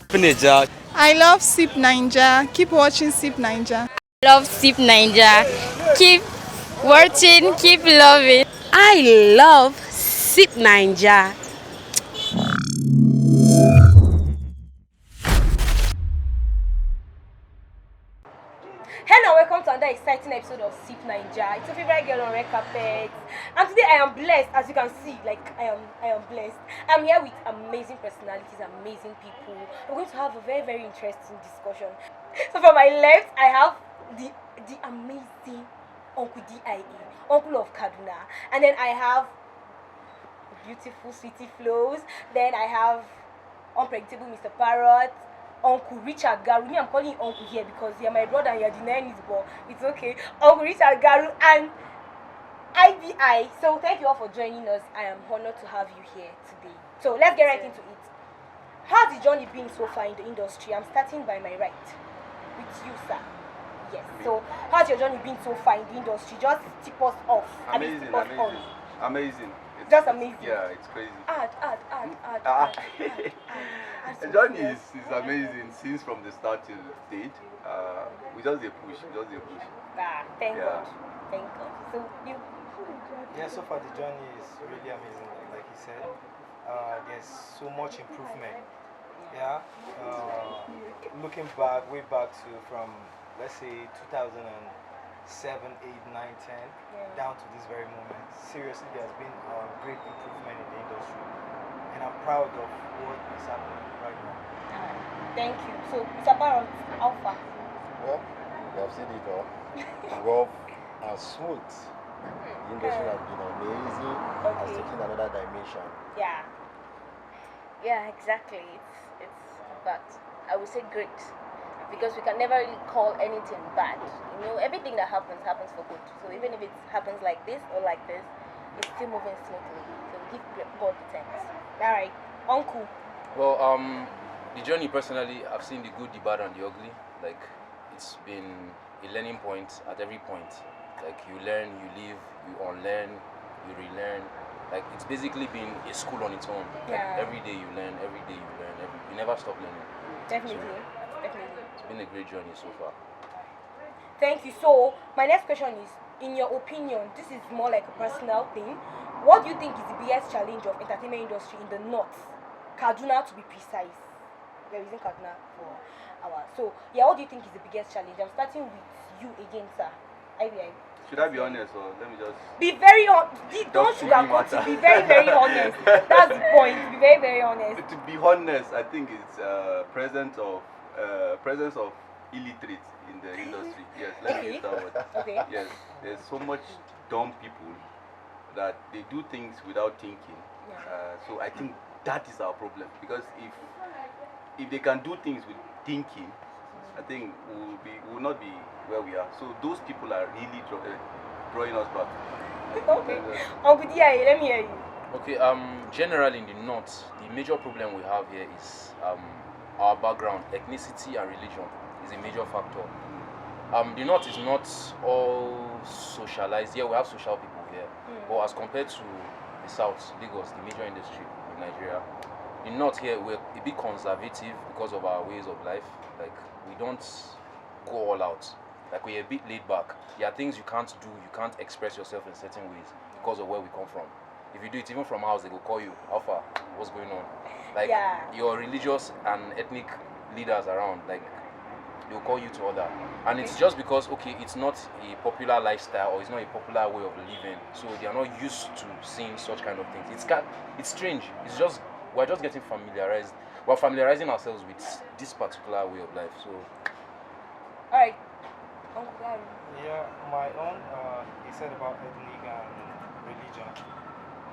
Teenager. I love Sip Ninja. Keep watching Sip Ninja. Love Sip Ninja. Keep watching, keep loving. I love Sip Ninja. Hello, welcome to another exciting episode of Sip Ninja. It's your favorite girl on red carpet, and today I am blessed, as you can see. I am blessed. I'm here with amazing personalities, amazing people. We're going to have a very interesting discussion. So from my left, I have the amazing Uncle D.I.A, Uncle of Kaduna, and then I have beautiful sweetie flows. Then I have unpredictable Mr. Parrot, Uncle Richard Garu. Me, I'm calling you Uncle here because you're my brother and you're denying his but it's okay. Uncle Richard Garu and IBI. So thank you all for joining us. I am honored to have you here today. So let's get right into it. How's the journey been so far in the industry? I'm starting by my right with you, sir. Yes. So how's your journey been so far in the industry? Just tip us off. Amazing, amazing. It's, Just amazing. Yeah, it's crazy. Add. The journey is amazing since from the start till date. We just a push, Thank Yeah. God. Thank God. So you. Yeah, so far the journey is really amazing, like you said. There's so much improvement. Yeah. Looking back, way back to from, let's say, 2007, 8, 9, 10, down to this very moment. Seriously, there's been a great improvement in the industry. And I'm proud of what is happening right now. Thank you. So, Mr. Parrot, how far? Well, we have seen it all. Rough and smooth. The industry has been amazing. Has taken another dimension. Yeah. Yeah, exactly. It's but I would say great. Because we can never really call anything bad. You know, everything that happens for good. So even if it happens like this or like this, it's still moving smoothly. So we give God the thanks. Alright. Uncle. Well, the journey personally, I've seen the good, the bad, and the ugly. Like, it's been a learning point at every point. Like, you learn, you live, you unlearn, you relearn. Like, it's basically been a school on its own. Like, Yeah. every day you learn, you never stop learning. Definitely. Definitely. It's been a great journey so far. Thank you. So, my next question is, in your opinion, this is more like a personal thing. What do you think is the biggest challenge of entertainment industry in the north? Kaduna, to be precise. We're using Kaduna for our. So, yeah, what do you think is the biggest challenge? I'm starting with you again, sir. IBI. Should I be honest or let me just Be very honest. Don't Just sugarcoat really it. Be very honest. That's the point. Be very honest. to be honest, I think it's presence of illiterates in the industry. Yes, let me use that word. Okay. Yes, there's so much dumb people that they do things without thinking. So I think that is our problem because if they can do things with thinking, I think we will not be where we are. So those people are really drawing us back. Okay. Uncle D.I.A, let me hear you. Okay, generally in the north, the major problem we have here is our background, ethnicity and religion is a major factor. The north is not all socialized. Yeah, we have social people here, but as compared to the south, Lagos, the major industry in Nigeria, the north here we're a bit conservative because of our ways of life. Like we don't go all out. Like we're a bit laid back. There are things you can't do, you can't express yourself in certain ways because of where we come from. If you do it even from house, they will call you, how far? What's going on? Like your religious and ethnic leaders around, like they'll call you to order. And it's just because it's not a popular lifestyle or it's not a popular way of living. So they are not used to seeing such kind of things. It's strange. We're just getting familiarized. We're familiarizing ourselves with this particular way of life. So Alright. Uncle Garu. Yeah, my own, he said about ethnic and religion.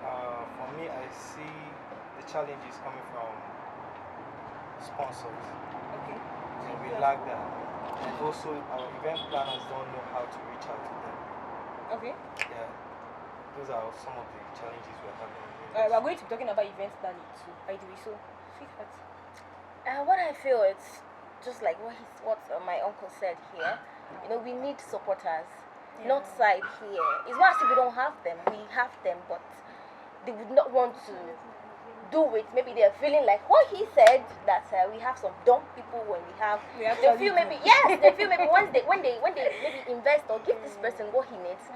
For me, I see the challenges coming from sponsors. Okay. And we lack that. And also, our event planners don't know how to reach out to them. Okay. Yeah, those are some of the challenges we're having. We're going to be talking about event planning too, by the way. So, sweetheart. What I feel it's just like what my uncle said here. You know, we need supporters. North side here. It's not as if we don't have them. We have them, but they would not want to do it, maybe they're feeling like what he said, that we have some dumb people when they feel maybe once when they maybe invest or give this person what he needs,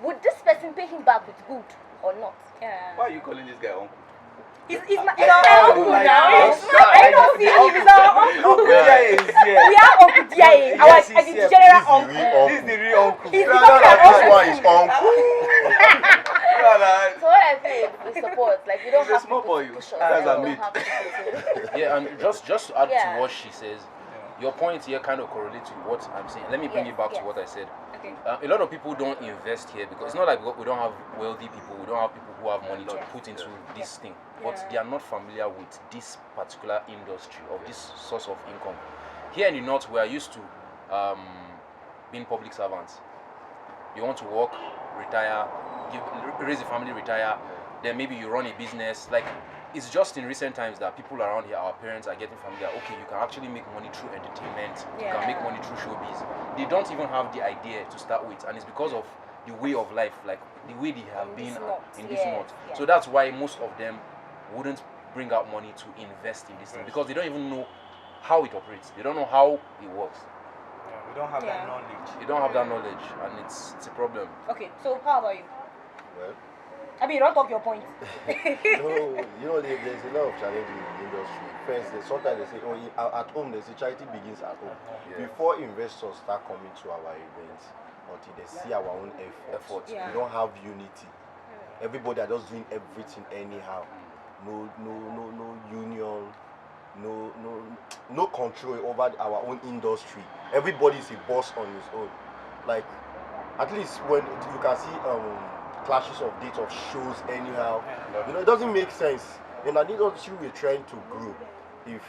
would this person pay him back with good or not? Yeah. Why are you calling this guy uncle? He's our uncle now. I don't see him. He's our uncle. We are Uncle D.I.A. Our general uncle. This is the real uncle. He's This one is uncle. So what I feel is support. Like we don't It's a have small people boy, to push us. guys are We made. don't have people to- Yeah, and just to add Yeah. to what she says, your point here kind of correlates with what I'm saying. Let me bring Yes, it back yes. to what I said. Okay. A lot of people don't invest here because it's not like we don't have wealthy people, we don't have people who have money to put into this thing, but Yeah. they are not familiar with this particular industry of this source of income. Here in the north, we are used to being public servants. You want to work, retire, raise a family, retire, then maybe you run a business. Like, it's just in recent times that people around here, our parents, are getting familiar. Okay, you can actually make money through entertainment. You can make money through showbiz. They don't even have the idea to start with, and it's because of the way of life, like the way they have been in this month. Yes. So that's why most of them wouldn't bring out money to invest in this thing because they don't even know how it operates. They don't know how it works. Yeah, we don't have that knowledge. They don't have that knowledge, and it's a problem. Okay, so how about you? Well, I mean, you don't talk your point. there's a lot of challenges in the industry. First, sometimes they say, at home, they say charity begins at home. Yeah. Before investors start coming to our events, until they see our own efforts, we don't have unity. Everybody are just doing everything anyhow. No union, no control over our own industry. Everybody is a boss on his own. Like, at least when you can see clashes of dates of shows anyhow, it doesn't make sense. In an industry we're trying to grow. If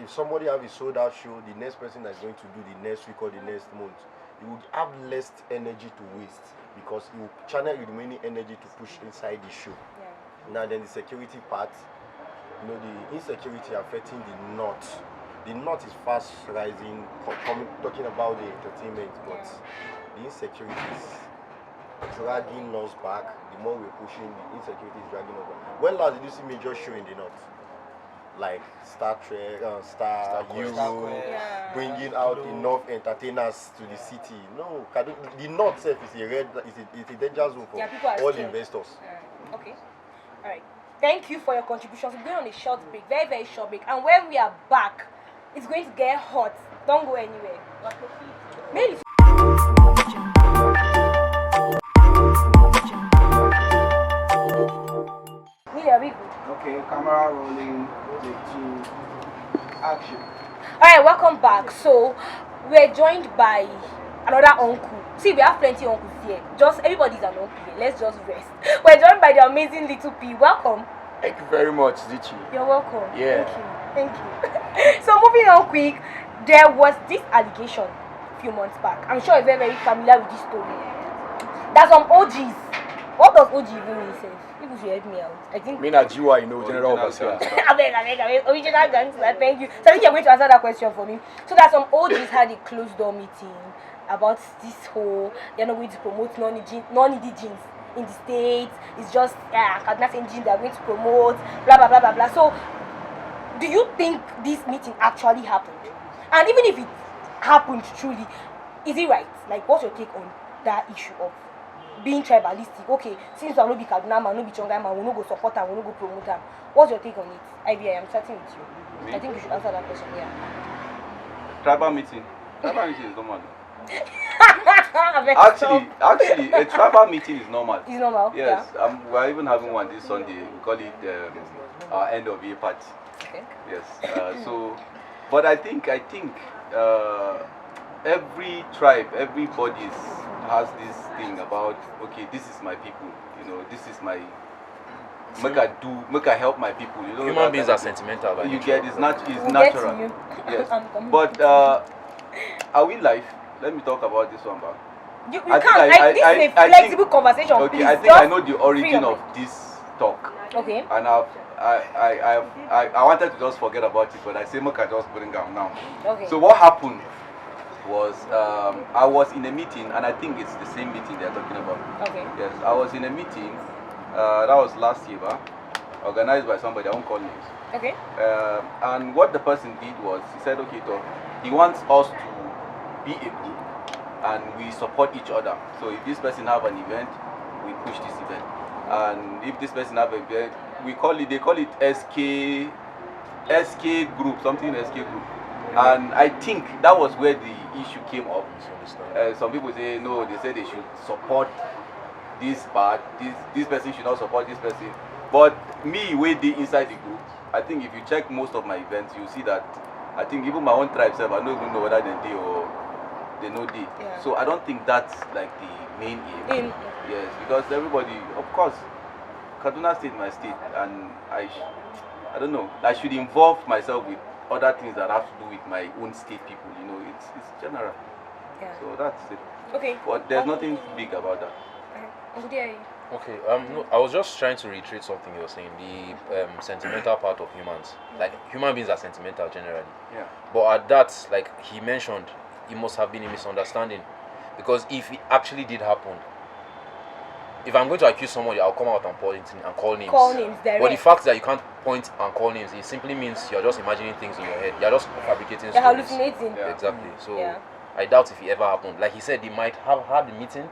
somebody have a sold out show, the next person that's going to do the next week or the next month, you would have less energy to waste because you channel your remaining energy to push inside the show. Now then the security part, the insecurity affecting the north. The north is fast rising, talking about the entertainment, but the insecurity is dragging us back. The more we're pushing, the insecurity is dragging us back. When last did you see major show in the north? Like Star Trek, Star Euro, bringing out enough entertainers to the city. No, the north itself is a danger zone for all investors. Okay. All right. Thank you for your contributions. We're going on a short break, very, very short break. And when we are back, it's going to get hot. Don't go anywhere. Maybe. Are we good? Okay, camera rolling, take 2, action. Alright, welcome back. So we're joined by another uncle. See, we have plenty uncles here. Just everybody's an uncle here. Let's just rest. We're joined by the amazing little P. Welcome. Thank you very much, Zichi. You're welcome. Yeah. Thank you. So moving on quick, there was this allegation a few months back. I'm sure you're very, very familiar with this story. There's some OGs. What does OG even mean? People should help me out. I think. Me na Jiwa, general overseer. I beg. Original gangster. Thank you. So I think you're going to answer that question for me. So that some OGs had a closed door meeting about this whole, they're not going to promote non-indigens in the states. It's just Kaduna engine they're going to promote, blah blah blah blah blah. So do you think this meeting actually happened? And even if it happened truly, is it right? Like, what's your take on that issue of being tribalistic? Okay, since I'm not be Kaduna man, no be Chonga man, we no go support and we no go promote them. What's your take on it? IBI, I'm starting with you. Me? I think you should answer that question. Yeah. Tribal meeting is normal. Actually, Actually, a tribal meeting is normal. it's normal. Yes, Yeah. we're even having one this Sunday. We call it our end of year party. Okay. Yes. But I think every tribe, everybody has this thing about, okay, this is my people. This is my. Make I help my people. Human beings are sentimental. By You nature. get it's We'll natural. get to you. Yes. I'm coming. But are we live? Let me talk about this one back. You I can't. think This is a I flexible think- conversation. Okay, Please, I think just I know the free origin your of mind. this talk, Okay. and I wanted to just forget about it, but I say make I just bring them now. Okay. So what happened was I was in a meeting, and I think it's the same meeting they're talking about. Okay. Yes, I was in a meeting. That was last year, organized by somebody. I won't call names. Okay. And what the person did was he said, okay, so he wants us to be a group and we support each other. So if this person have an event, we push this event. And if this person have an event, they call it SK group, something SK group. And I think that was where the issue came up. Some people say no, they say they should support this part, this person should not support this person. But me, way they inside the group, I think if you check most of my events, you see that I think even my own tribe self, I don't even know whether they or they know they. Yeah. So I don't think that's like the main aim. Yes, because everybody, of course, Kaduna State, my state, and I don't know, I should involve myself with other things that have to do with my own state people. You know, it's general. Yeah. So that's it. Okay. But there's nothing big about that. Okay. Okay, no, I was just trying to reiterate something you were saying, the sentimental part of humans. Like, human beings are sentimental generally. Yeah. But at that, like he mentioned, it must have been a misunderstanding. Because if it actually did happen, if I'm going to accuse somebody, I'll come out and point and call names. Call names, direct. But the fact that you can't point and call names, it simply means you're just imagining things in your head. You're just fabricating You're stories. hallucinating. Yeah. Exactly. So Yeah. I doubt if it ever happened. Like he said, they might have had the meeting,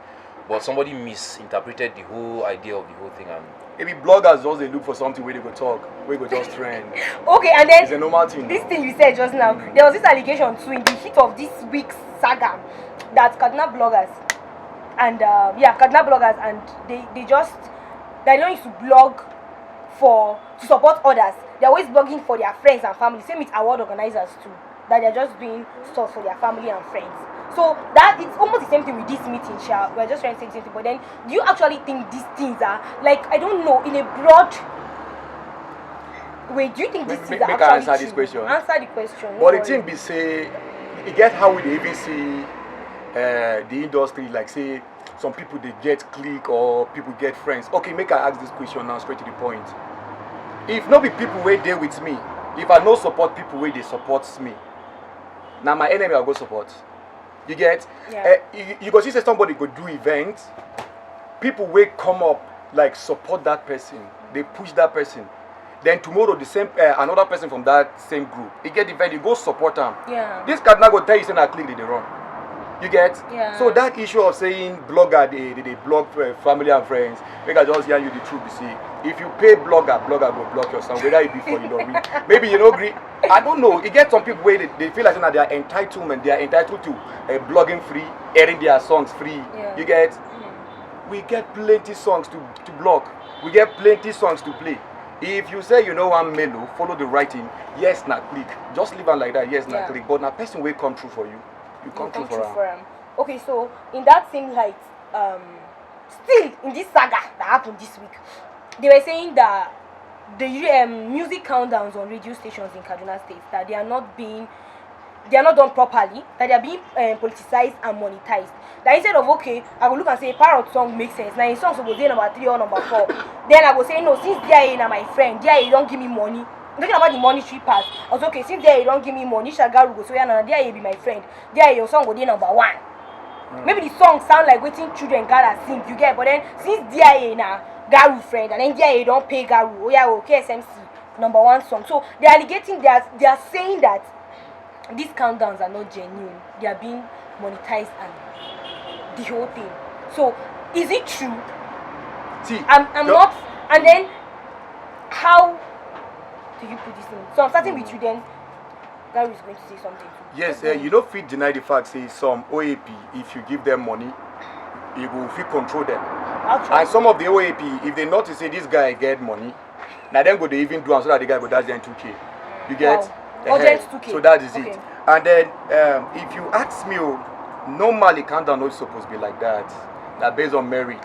but somebody misinterpreted the whole idea of the whole thing, and Maybe bloggers just they look for something where they go talk, where they go just trend. Okay, and then It's a normal thing. this thing you said just now, there was this allegation too in the heat of this week's saga that Kaduna bloggers and they don't used to blog to support others. They're always blogging for their friends and family. Same with award organizers too, that they're just doing stuff for their family and friends. So that it's almost the same thing with this meeting, Sha. We're just trying to say the same thing. But then, do you actually think these things are like, I don't know, in a broad way? Do you think these things are Make actually I answer true? this question. Answer the question. But the thing be say, you get how we dey even see the industry, like say some people they get click or people get friends. Okay, make I ask this question now straight to the point. If no be people where they with me, if I no support people where they supports me, now my enemy I'll go support. You get? Yeah. You go see say somebody go do events, people will come up like support that person, they push that person. Then tomorrow the same another person from that same group, he get the event, he go support them. Yeah. This card now go tell you say na click they run. You get? Yeah. So that issue of saying blogger they blog family and friends, make I just hear you the truth. You see, if you pay blogger go block your song, whether it be for you or read. Maybe you know agree. I don't know. You get some people where they feel like they are entitlement. They are entitled to blogging free, airing their songs free. Yeah. You get? We get plenty songs to blog. We get plenty songs to play. If you say you know one mellow, follow the writing. Yes, na click. Just leave it like that. Yes, na click. But na person will come true for you. You come true for them. Okay, so in that same light, still in this saga that happened this week, they were saying that the music countdowns on radio stations in Kaduna State, that they are not done properly, that they are being politicized and monetized. That instead of okay, I will look and say Parrot song makes sense. Now in songs will go number 3 or number 4. Then I will say no, since D.I.A na my friend, D.I.A don't give me money. Talking about the monetary part, I was okay, since D.I.A don't give me money, Garu go so yeah, now D.I.A be my friend. D.I.A your song go there number 1. Maybe the song sound like waiting children gather sing, you get, but then since D.I.A na Garu friend and then D.I.A don't pay Garu, oh yeah, okay, SMC number 1 song. So they are alleging, they are saying that these countdowns are not genuine. They are being monetized and the whole thing. So is it true? See, I'm not. And then how do you put this in? So I'm starting with you then. Garu is going to say something too. Yes, you don't fit deny the fact say some OAP, if you give them money, you will fit control them. And some of the OAP, if they notice say this guy get money, now then go they even do and so that the guy go dash them 2K. You get? Wow. Urgent 2K. So that is Okay. it. And then if you ask me, normally countdown not supposed to be like that. That based on merit.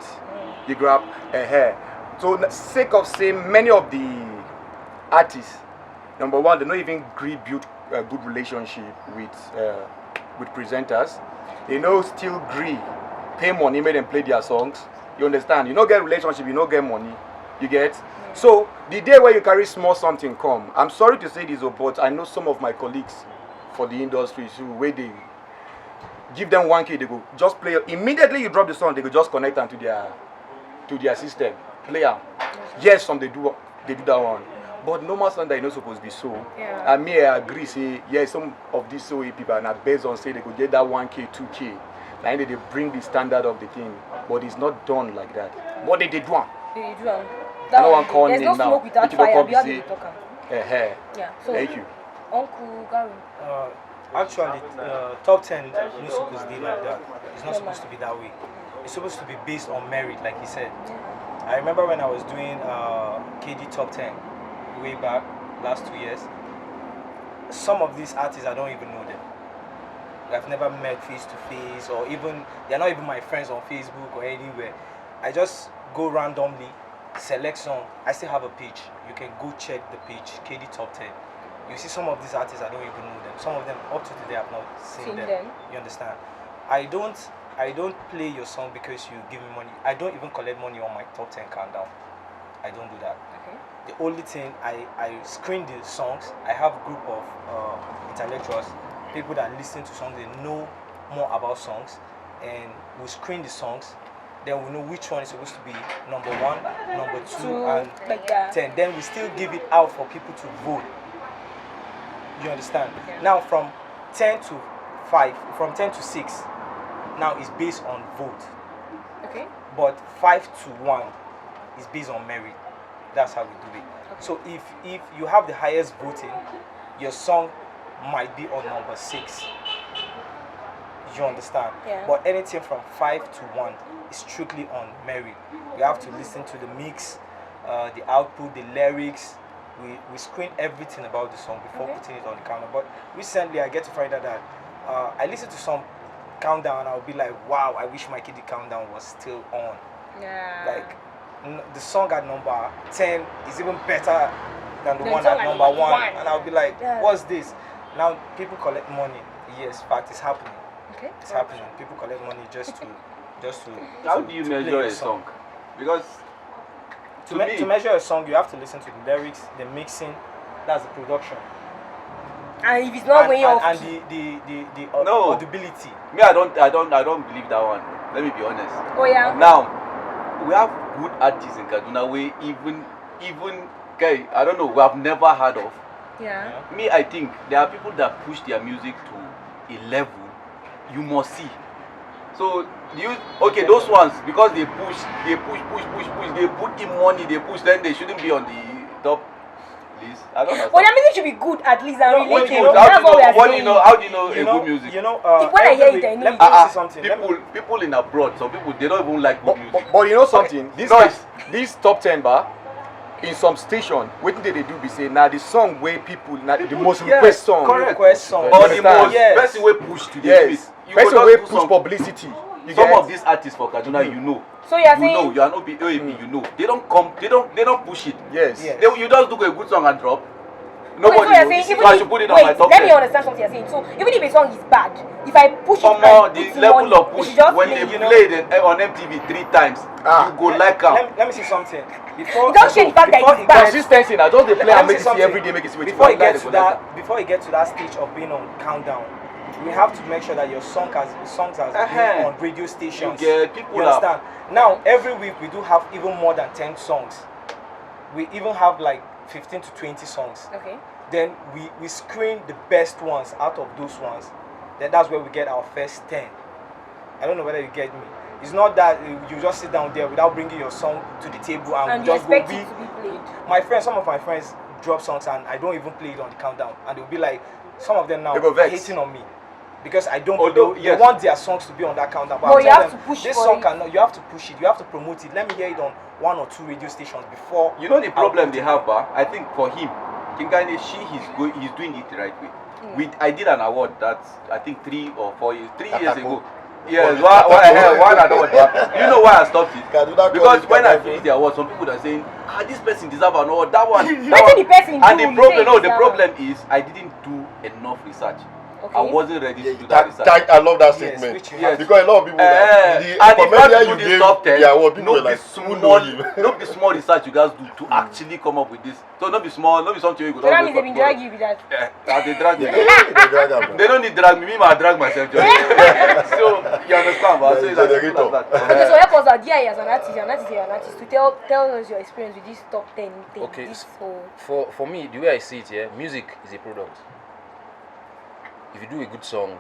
You grab a hair. So sake of saying many of the artists, number one, they don't even build a good relationship with presenters. They know still pay money, make them play their songs. You understand? You don't get relationship, you don't get money. You get? So the day where you carry small something come, I'm sorry to say this, but I know some of my colleagues for the industry where they give them 1K, they go just play. Immediately you drop the song, they go just connect them to their system, play them. Yes, some they do they do that one. But normal standard is not supposed to be so. Yeah. And me, I agree, say, yeah, some of these SOA people are not based on, say, they could get that 1K, 2K. Like, they bring the standard of the thing. But it's not done like that. What they do one? They do. I don't want to call There's name no now. smoke without People fire. come We have say, to talk. yeah. So, Thank you. Uncle Garu. Actually, top 10 is not supposed to be like that. It's not supposed to be that way. It's supposed to be based on merit, like he said. I remember when I was doing KD top 10 way back, last 2 years. Some of these artists, I don't even know them. I've never met face to face, or even, they're not even my friends on Facebook or anywhere. I just go randomly, select song. I still have a page. You can go check the page, KD top 10. You see some of these artists, I don't even know them. Some of them, up to today, I've not seen them. You understand? I don't play your song because you give me money. I don't even collect money on my top 10 countdown. I don't do that. Okay. The only thing, I screen the songs. I have a group of intellectuals, people that listen to songs, they know more about songs, and we screen the songs. Then we know which one is supposed to be number 1, number 2, and like that. 10. Then we still give it out for people to vote. You understand? Okay. Now from 10 to 5, from 10 to 6, now it's based on vote. Okay. But 5 to 1 is based on merit. That's how we do it. Okay. So if you have the highest voting, your song might be on number 6. You understand? Yeah. But anything from 5 to 1 is strictly on merit. You have to listen to the mix, the output, the lyrics. We screen everything about the song before putting it on the counter. But recently I get to find out that I listen to some countdown and I'll be like, wow, I wish my KD countdown was still on. Yeah. Like the song at number 10 is even better than the one song at at number number 1. one. And I'll be like, Yeah. what's this? Now people collect money. Yes, fact, it's happening. Okay. It's happening. People collect money just to How do you to play measure a a song? Because to measure a song, you have to listen to the lyrics, the mixing, that's the production. And if it's not going off, and the No. audibility. me, I don't believe that one. Let me be honest. oh yeah. Now, we have good artists in Kaduna where even guy, I don't know, we have never heard of. Yeah. Me, I think there are people that push their music to a level you must see. So those ones, because they push, they put in money, they push, then they shouldn't be on the top list. I don't know. Well, your music should be good at least and When related. you That's how what we are do saying. you know how do you know a good music? When I hear it, I know let it. me say something. People in abroad, some people they don't even like good music. But you know something? Okay. This top 10 bar, in some station, what they do be say, now the song where people, now the most request song. correct. Request song. Or the Understand? most person way push to the Yes. You Person go way just do push some- publicity. You Some get? of these artists for Kaduna, you know. So you're You know, saying you are not be OAP, you know. They don't push it. Yes. Yes. You just do a good song and drop. okay, Nobody so you're knows. saying So even I if, should put it on my wait, top let me 10. understand something you're saying. So even if a song is bad, if I push it Some and more put the in level money, of it push should just when play. they you know- played it on MTV 3 times, you go like am. Let me see something. Before Don't share the fact that before it's it bad. gets- Consistency now, just they play Let and me make say it see something. every day, make it see what Before you it gets like, to that stage of being on countdown, we have to make sure that your songs has been on radio stations. You get people You understand? Now every week we do have even more than 10 songs. We even have like 15 to 20 songs. Okay. Then we screen the best ones out of those ones. Then that's where we get our first 10. I don't know whether you get me. It's not that you just sit down there without bringing your song to the table and And you just go expect it to be played. some of my friends drop songs and I don't even play it on the countdown, and they'll be like, some of them now They go are vex. hating on me because I don't. Although, they yes. want their songs to be on that countdown, but But I'm you telling have them, to push this for song it. cannot. You have to push it. You have to promote it. Let me hear it on 1 or 2 radio stations before. You know the problem I'll they put it. have, I think for him, Kingane, he's doing it the right way. I did an award that's I think 3 or 4 years, 3 years ago. Yes, one award. You know why I stopped it? Kaduna Because call it when I Kaduna. finished the award, some people are saying, this person deserve an award. That one. Wetin the person And do, the you problem, say no, the deserve problem is I didn't do enough research. I wasn't ready to do that research. I love that statement. Yes. Because a lot of people and comedian if you do this top 10, people were like, not the small research you guys do to actually come up with this. So not be small, not be something you go. So that means they been drag you with that. They drag me. They don't need drag me. Me, I drag myself. So you understand, but so it's as simple as that. Okay, so help us out. D.I.A as an artist, to tell us your experience with this top 10 thing. Okay, for me, the way I see it, music is a product. If you do a good song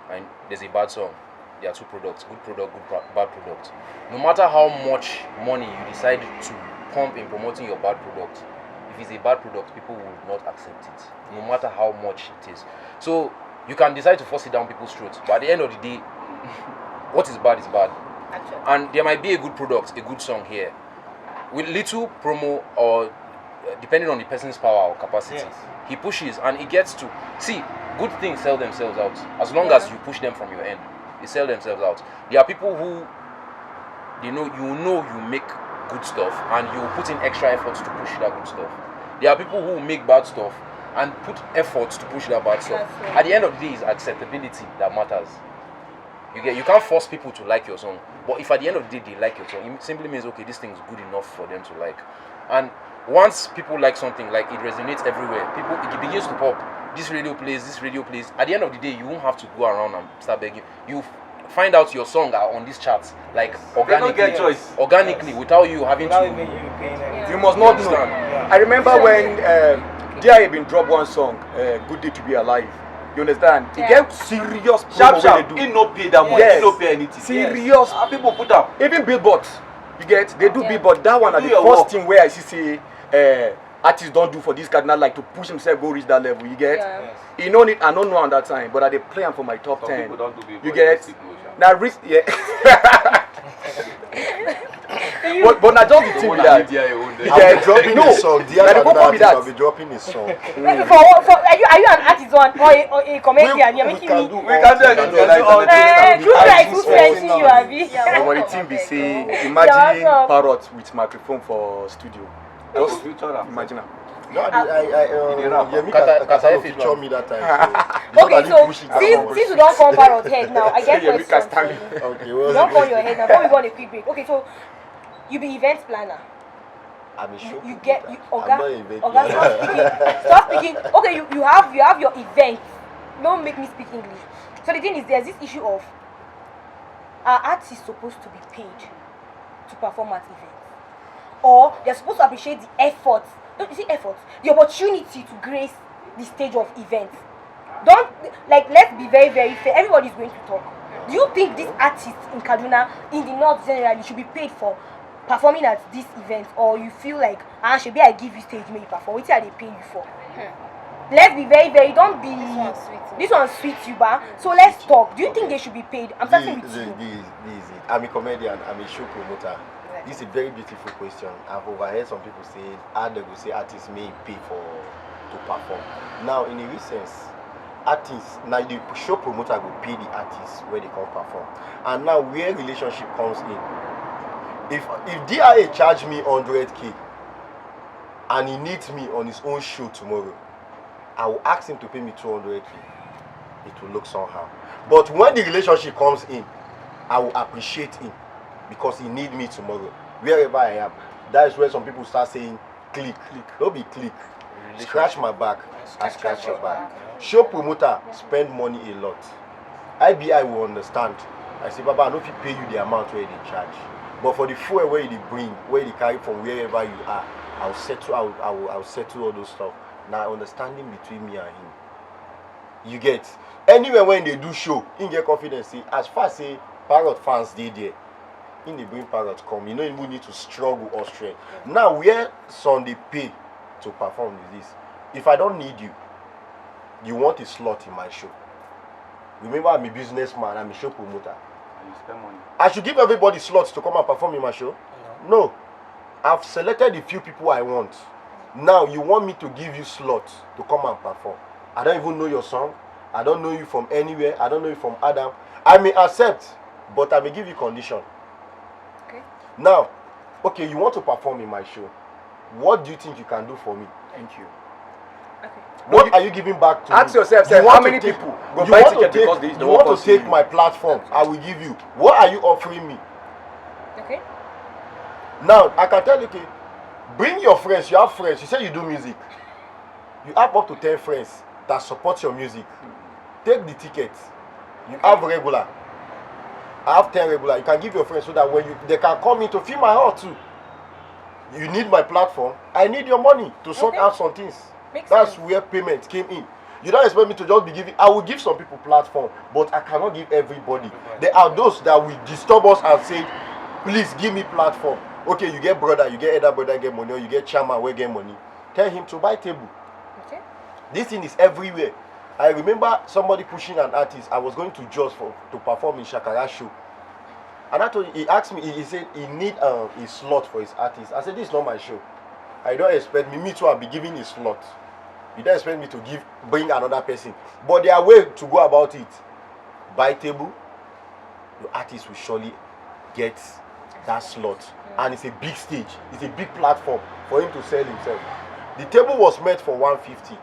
and there's a bad song, there are two products: good product, bad product. No matter how much money you decide to pump in promoting your bad product, if it's a bad product, people will not accept it, no matter how much it is. So you can decide to force it down people's throats, but at the end of the day, what is bad is bad. Actually. And there might be a good product, a good song here, with little promo or depending on the person's power or capacity, he pushes and he gets to see. Good things sell themselves out as long as you push them from your end. They sell themselves out. There are people who you make good stuff and you put in extra efforts to push that good stuff. There are people who make bad stuff and put efforts to push that bad stuff. At the end of the day, it's acceptability that matters. You can't force people to like your song, but if at the end of the day they like your song, it simply means okay, this thing is good enough for them to like. And once people like something, like it resonates everywhere, it begins to pop. This radio plays. At the end of the day, you won't have to go around and start begging. You find out your song are on these charts, like organically, without you having to. You must not know. I remember when D.I.A been dropped one song, "Good Day to Be Alive." You understand? He get serious promo when they do. He no pay that much. He no pay anything. Serious. People put up. Even billboards. You get? They do billboard. That one are the first thing where I see artists don't do for this cardinal, like to push himself go reach that level. You get? You know it. I don't know on that time, but I they play for my top 10. People don't do billboard. You get? Now risk, but not just the thing with that. I'll be dropping his song. I'll be dropping his song. Are you an artist or a comedian? You're making me. We can do But the thing be say, imagine Parrot with microphone for studio. Just imagine that. No, I feature me that time. Okay, so since you don't come Parrot head now, I get questions. Okay, you don't come your head now. Before we go on a quick break. Okay, so you be event planner. I'm a show. Stop speaking. Okay, you have your event. Don't make me speak English. So the thing is, there's this issue of are artists supposed to be paid to perform at events, or they're supposed to appreciate the effort. Don't you see effort? The opportunity to grace the stage of events. Don't let's be very, very fair. Everybody's going to talk. Do you think these artists in Kaduna, in the north generally, should be paid for performing at this event, or you feel like should I give you stage maybe perform? What are they paying you for? Let's be very, very. Don't be. This one sweets you, ba. So let's talk. Do you think they should be paid? I'm starting with you. I'm a comedian. I'm a show promoter. This is a very beautiful question. I've overheard some people say, they will say artists may pay to perform. Now, in a real sense, artists, now the show promoter will pay the artists where they come perform. And now where relationship comes in. If D.I.A charge me 100K and he needs me on his own show tomorrow, I will ask him to pay me 200K. It will look somehow. But when the relationship comes in, I will appreciate him. Because he need me tomorrow, wherever I am. That is where some people start saying, click. Don't be click. Scratch my back, I scratch your back. Show promoter spend money a lot. IBI will understand. I say, Baba, I don't pay you the amount where they charge. But for the fuel where they bring, where they carry from wherever you are, I'll settle all those stuff. Now understanding between me and him. You get anywhere when they do show, you get confidence. See, as far as say Parrot fans they there. In the bring Parrot come, you know you need to struggle or strength. Now where some they pay to perform is this. If I don't need you, you want a slot in my show. Remember, I'm a businessman, I'm a show promoter. And you spend money. I should give everybody slots to come and perform in my show? No. I've selected the few people I want. Now you want me to give you slots to come and perform. I don't even know your song. I don't know you from anywhere. I don't know you from Adam. I may accept, but I may give you condition. Now, you want to perform in my show. What do you think you can do for me? Thank you. Okay. What are you giving back to Ask me? yourself, You how want to many take- people go you buy want to ticket take- because they you don't want to want to see take you? my platform? I will give you. What are you offering me? Okay. Now I can tell you, okay, bring your friends. You have friends. You say you do music. You have up to 10 friends that support your music. Take the tickets. You have regular. I have 10 regular. You can give your friends so that when they can come in to fill my hall too. You need my platform. I need your money to sort out some things. That's where payment came in. You don't expect me to just be giving. I will give some people platform, but I cannot give everybody. There are those that will disturb us and say, please give me platform. Okay, you get brother, you get other brother get money, or you get chairman where get money. Tell him to buy table. Okay. This thing is everywhere. I remember somebody pushing an artist. I was going to Jos to perform in Shakara show. And I told him, he asked me, he said he need a slot for his artist. I said, this is not my show. I don't expect me too, I'll be giving a slot. You don't expect me to bring another person. But there are ways to go about it. Buy table, your artist will surely get that slot. And it's a big stage. It's a big platform for him to sell himself. The table was meant for 150.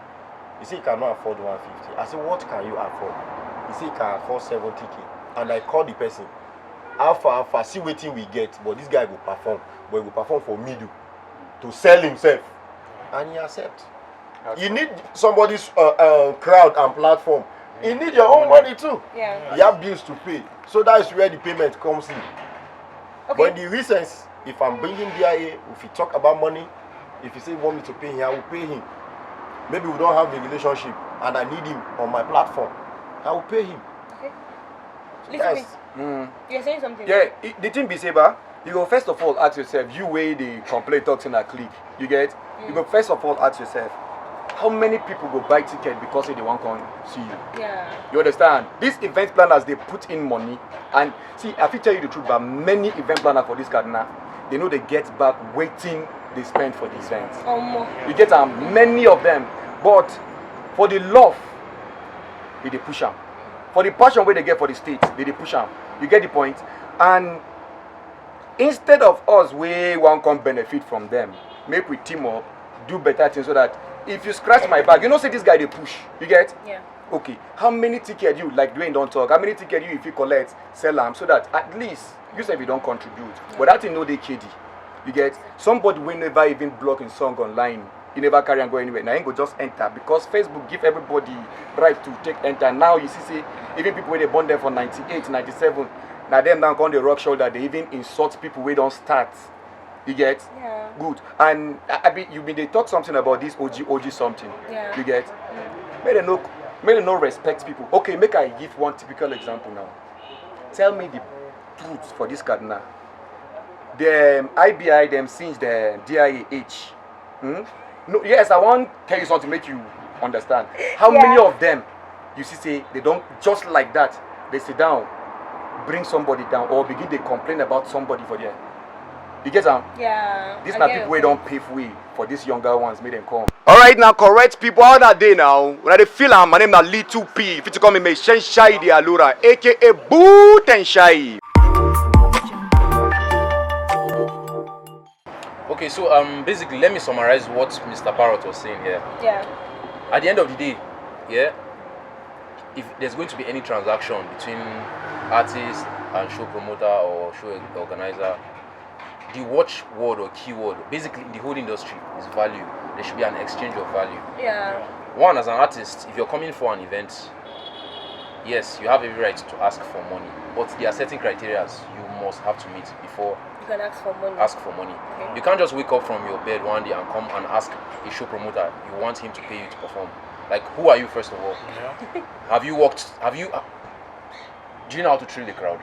He said he cannot afford 150. I said, what can you afford? He said he can afford 70K. And I called the person. How far, see waiting we get. But this guy will perform. But he will perform for middle to sell himself. And he accepts. You need somebody's crowd and platform. You need your own money too. Yeah. You have bills to pay. So that is where the payment comes in. Okay. But in the reasons, if I'm bringing D.I.A, if you talk about money, if you say you want me to pay him, I will pay him. Maybe we don't have a relationship and I need him on my platform. I will pay him. Okay. So Listen, that's, you're saying something. Yeah, the thing be saber, you go first of all ask yourself, you weigh the complaint talks in a click. You get? You go first of all ask yourself, how many people go buy ticket because they want to come see you? Yeah. You understand? These event planners, they put in money. And see, I will tell you the truth, but many event planners for this Kaduna, they know they get back waiting they spend for the event. You get many of them. But for the love, they push them. For the passion where they get for the state, they push them. You get the point? And instead of us, we want to benefit from them, make we team up, do better things so that if you scratch my back, you know, say this guy they push. You get? Yeah. Okay. How many tickets you, like Dwayne don't talk, how many tickets you if you collect, sell them so that at least you say you don't contribute. Yeah. But that thing no they KD. You get? Somebody will never even block his song online. You never carry and go anywhere. Now you go just enter because Facebook give everybody right to take enter. Now you see, say even people where they born there for 98, 97, now them now on the rock shoulder, they even insult people where don't start. You get? Yeah. Good. And they talk something about this OG something. Yeah. You get? May they no respect people. Okay, make I give one typical example now. Tell me the truth for this Kaduna. The IBI them since the D.I.A age. No, yes, I want to tell you something to make you understand. How many of them you see say they don't just like that, they sit down, bring somebody down or begin to complain about somebody for them. You get them? Yeah. These are people who don't pave way for these younger ones, make them come. Alright now, correct people, all that day now. When they feel my name is Little P. If you call me Shai the Allura, aka Boot and Shai. Okay, so basically let me summarize what Mr. Parrot was saying here. Yeah. At the end of the day, yeah, if there's going to be any transaction between artist and show promoter or show organizer, the watchword or keyword, basically in the whole industry, is value. There should be an exchange of value. Yeah. One, as an artist, if you're coming for an event, yes, you have every right to ask for money, but there are certain criteria you must have to meet before you can ask for money. Okay. You can't just wake up from your bed one day and come and ask a show promoter you want him to pay you to perform. Like, who are you first of all? Yeah. Do you know how to thrill the crowd?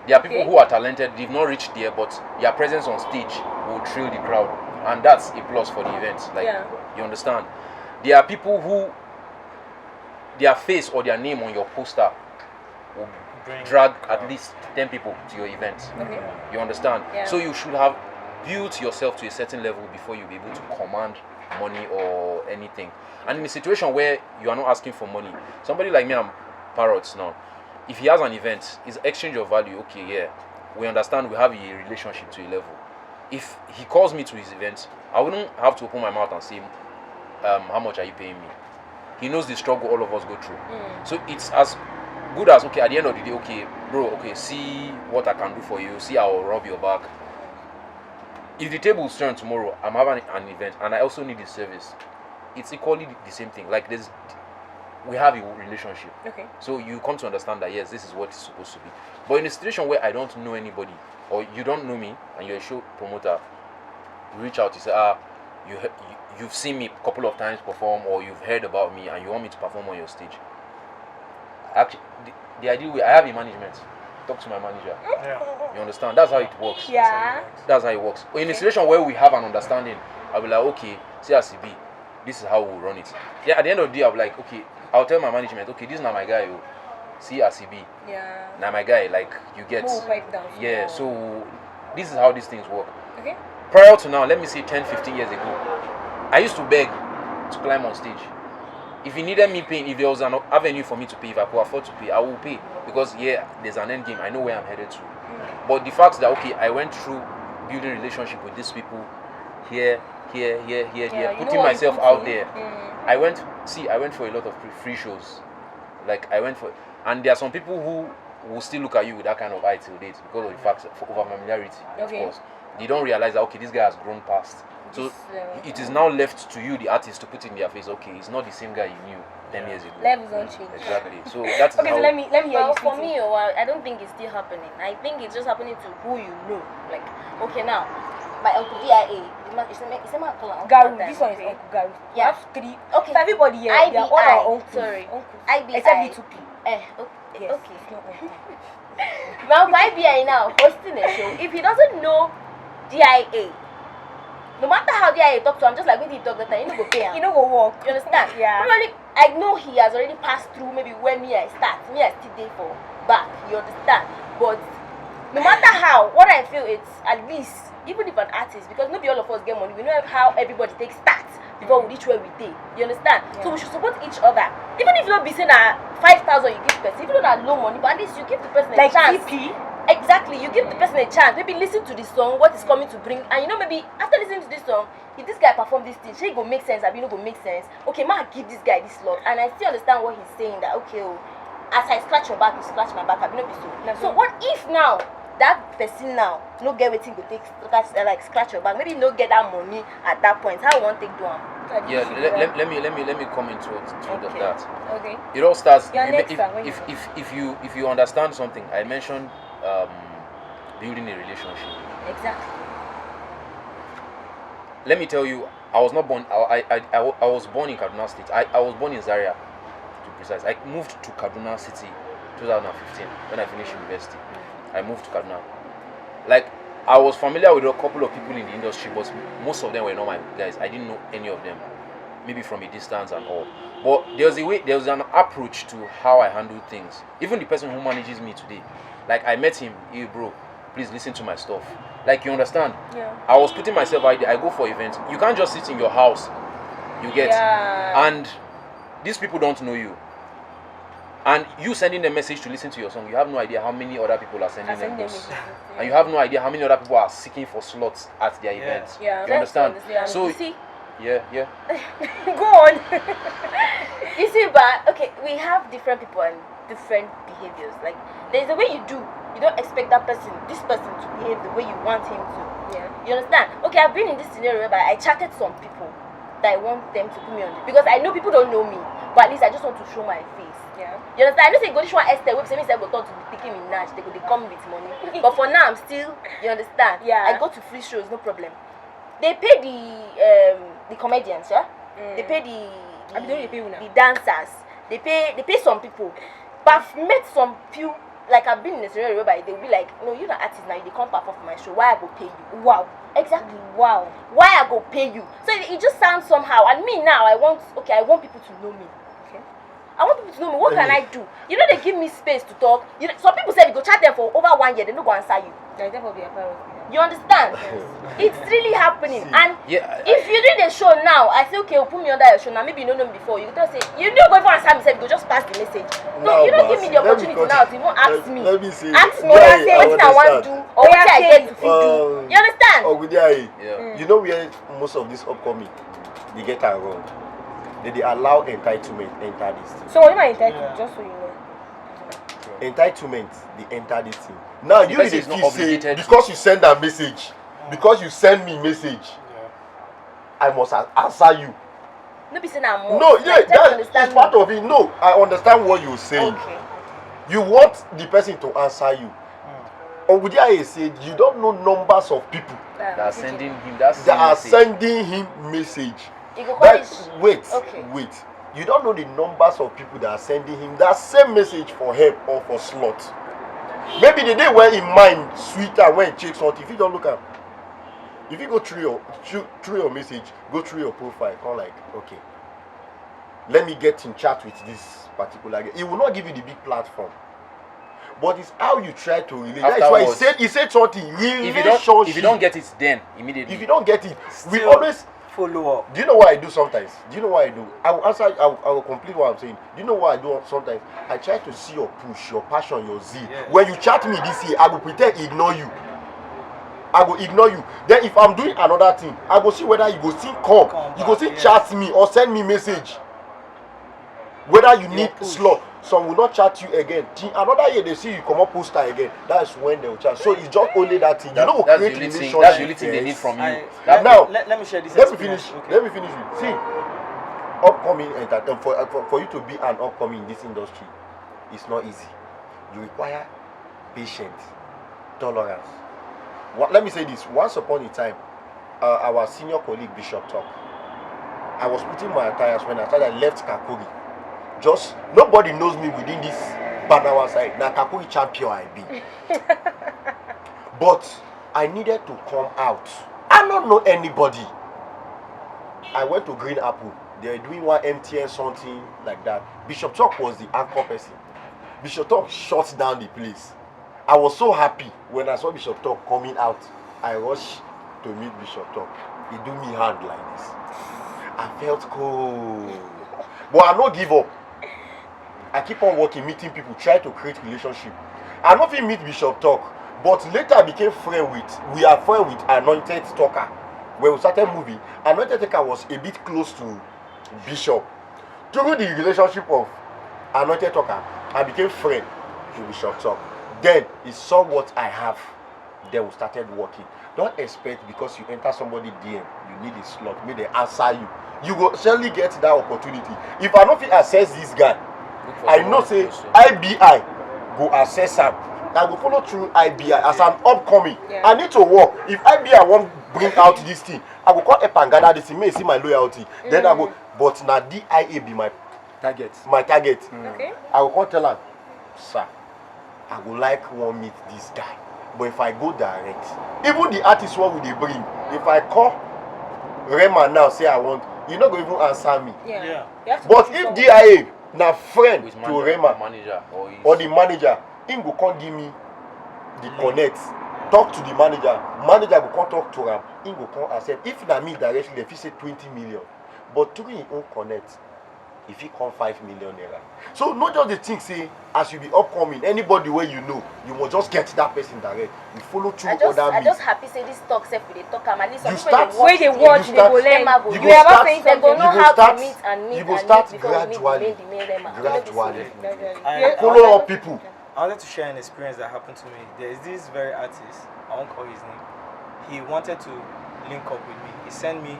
There are people who are talented, they've not reached there, but their presence on stage will thrill the crowd, and that's a plus for the event. Like, you understand? There are people who their face or their name on your poster will drag at least 10 people to your event. Okay. You understand? Yeah. So you should have built yourself to a certain level before you'll be able to command money or anything. And in a situation where you are not asking for money, somebody like me, I'm Parrots now. If he has an event, his exchange of value, okay, yeah, we understand we have a relationship to a level. If he calls me to his event, I wouldn't have to open my mouth and say, how much are you paying me? He knows the struggle all of us go through. So it's as good as, okay, at the end of the day, okay, bro, okay, see what I can do for you, see I'll rub your back. If the table is turned tomorrow, I'm having an event and I also need this service, it's equally the same thing. Like we have a relationship. Okay. So you come to understand that yes, this is what it's supposed to be. But in a situation where I don't know anybody, or you don't know me, and you're a show promoter, you reach out, you say, you've seen me a couple of times perform, or you've heard about me, and you want me to perform on your stage. Actually, the ideal way, I have a management. Talk to my manager. Yeah. You understand? That's how it works. Yeah. That's how it works. In a situation where we have an understanding, I'll be like, okay, see as it be, this is how we'll run it. Yeah. At the end of the day, I'll be like, okay, I'll tell my management, okay, this is not my guy. See as it be. Yeah. Now my guy, like you get. Yeah. So this is how these things work. Okay. Prior to now, let me say 10, 15 years ago, I used to beg to climb on stage. If you needed me paying, if there was an avenue for me to pay, if I could afford to pay, I will pay. Because there's an end game. I know where I'm headed to. But the fact that, okay, I went through building relationship with these people here, putting myself out there. I went for a lot of free shows. Like and there are some people who will still look at you with that kind of eye till date because of the fact of over familiarity, of course. They don't realize that, okay, this guy has grown past. So it is now left to you, the artist, to put in their face, okay, he's not the same guy you knew 10 years ago. Levels don't change. Exactly. So that's okay. So let me hear you. For me, I don't think it's still happening. I think it's just happening to who you know. Like, okay, now my uncle D.I.A. Garu. This one is Uncle Garu. Yeah. We have three. Okay. So everybody here, they are all our uncles. Sorry. Uncles. Except the 2P. Okay. Yes. Okay. Now, IBI now hosting a show. If he doesn't know D.I.A., no matter how D.I.A talk to him, just like when he talk that time, you know go pay him. You know go walk. You understand? Yeah. Probably, I know he has already passed through maybe when I still there for back. You understand? But no matter how, what I feel it's at least, even if an artist, because maybe all of us get money, we know how everybody takes stats before we reach where we did. You understand? Yeah. So we should support each other. Even if you don't be saying 5,000 you give person, even though that low money, but at least you give the person a chance. CP? Exactly, you give the person a chance. Maybe listen to the song, what is coming to bring, and maybe after listening to this song, if this guy perform this thing, it go make sense, I go make sense. Okay, give this guy this lot, and I still understand what he's saying. That okay, as I scratch your back, you scratch my back. I be so. So what if now that person now no get waiting go take like scratch your back? Maybe no get that money at that point. How you want take do am? Yeah, let me come into that. Okay. It all starts if you understand something. I mentioned building a relationship. Exactly. Let me tell you, I was not born. I was born in Kaduna State. I was born in Zaria, to be precise. I moved to Kaduna City 2015 when I finished university. I moved to Kaduna. Like, I was familiar with a couple of people in the industry, but most of them were not my guys. I didn't know any of them, maybe from a distance and all. But there was an approach to how I handle things. Even the person who manages me today, like I met him, hey bro, please listen to my stuff. Like, you understand? Yeah. I was putting myself out there. I go for events. You can't just sit in your house. You get. Yeah. And these people don't know you. And you sending them message to listen to your song, you have no idea how many other people are sending them those. And you have no idea how many other people are seeking for slots at their events. Yeah. You understand? So you see? Yeah. Go on. You see, but okay, we have different people and different behaviors. Like, there's a way you do. You don't expect this person to behave the way you want him to. Yeah. You understand? Okay, I've been in this scenario where I chatted some people that I want them to put me on it. Because I know people don't know me, but at least I just want to show my face. Yeah. You understand? I know say go this one Esther, we say me say go talk to be taking me Nash, they come with money. But for now I'm still, you understand? Yeah. I go to free shows, no problem. They pay the comedians, yeah? They pay the dancers. They pay some people. But I've met some few, like I've been in a scenario whereby they'll be like, no, you're not artist now, you come perform for my show. Why I go pay you? Wow. Exactly. Wow. Why I go pay you? So it just sounds somehow. And me now, I want people to know me. Okay. I want people to know me. What can I do? You know, they give me space to talk. You know, some people say you go chat them for over 1 year, they don't go answer you. You understand? It's really happening. And if you do the show now, I say, okay, put me under your show now. Maybe you don't know me before. You don't say, you don't go for answer me, say, you go just pass the message. No, you don't give me the opportunity now to even ask me. Let me see. Ask me what I want to do or what I get to do. You understand? Oh, yeah. You know where most of this upcoming, they get it wrong. they allow entitlement enter this thing. So what am I entitled? Just so you know. Entitlement, they enter this thing. Now you Because dey it's not feel say obligated because you send a message, because you send me message, I must answer you. No, be saying I'm more. No, yeah, Like, that is part of it. No, I understand what you're saying. Okay. You want the person to answer you. Or D.I.A said you don't know numbers of people that are sending him that are sending him message. You go call That, it- wait, Okay. wait. You don't know the numbers of people that are sending him that same message for help or for slot. Maybe the day when in mind sweeter when he checks something. If you don't look at, if you go through your message, go through your profile, come like, okay, let me get in chat with this particular guy. He will not give you the big platform, but it's how you try to relate. That's why he said something. If you don't get it, then immediately. If you don't get it, we Still always follow up. Do you know what I do sometimes? Do you know what I do? I will answer. I will complete what I'm saying. Do you know what I do sometimes? I try to see your push, your passion, your zeal. Yes. When you chat me this year, I will pretend ignore you. I will ignore you. Then if I'm doing another thing, I will see whether you go still come. You go still chat me or send me message. Whether you need slot. Some will not chat you again. Another year they see you come up poster again. That's when they will chat. So it's just only that thing. You know, that's create the only relationship. that's the only thing they need from you. Let me share this. Let me finish. Let me finish with. See, upcoming entertainment for you to be an upcoming in this industry, it's not easy. You require patience, tolerance. Let me say this. Once upon a time, our senior colleague Bishop talk. I was putting my attires when I started. I left Kakuri. Just nobody knows me within this Banawa side. Now Kakuri champion I be. But I needed to come out. I don't know anybody. I went to Green Apple. They were doing one MTN something like that. Bishop Talk was the anchor person. Bishop Talk shut down the place. I was so happy when I saw Bishop Talk coming out. I rushed to meet Bishop Talk. He do me hand like this. I felt cold. But I don't give up. I keep on working, meeting people, try to create relationship. I don't even meet Bishop Talk, but later I became we are friends with Anointed Talker. When we started moving, Anointed Talker was a bit close to Bishop. Through the relationship of Anointed Talker, I became friend to Bishop Talk. Then he saw what I have. Then we started working. Don't expect because you enter somebody DM, you need a slot, may they answer you. You will certainly get that opportunity. If I don't access this guy, I know say IBI go access him. I will follow through IBI as I'm upcoming. I need to work. If IBI won't bring out this thing, I will call up and gather this thing, may see my loyalty. Then I go, but now D.I.A be my target. My target. Okay. I will call tell him, sir, I would like one meet this guy. But if I go direct, even the artist what will they bring? If I call Rema now say I want, you not going to even answer me. Yeah. But if D.I.A na friend with to Rema manager or the manager, him go come give me the connect. Talk to the manager. Manager go come talk to him. Him go come accept. If na me directly, they fit say 20 million. But through him own connect, if he come 5 million naira. So not just the thing say as you be upcoming, anybody where you know, you must just get that person direct. You follow through other I means. just happy say this talk self with the talk at least some You people start where they watch, they go learn. You You are not saying They go something. know how to meet and meet you go and start meet before we meet gradually. the main Rema. Gradually. Follow up people. I wanted to share an experience that happened to me. There is this very artist, I won't call his name. He wanted to link up with me. He sent me,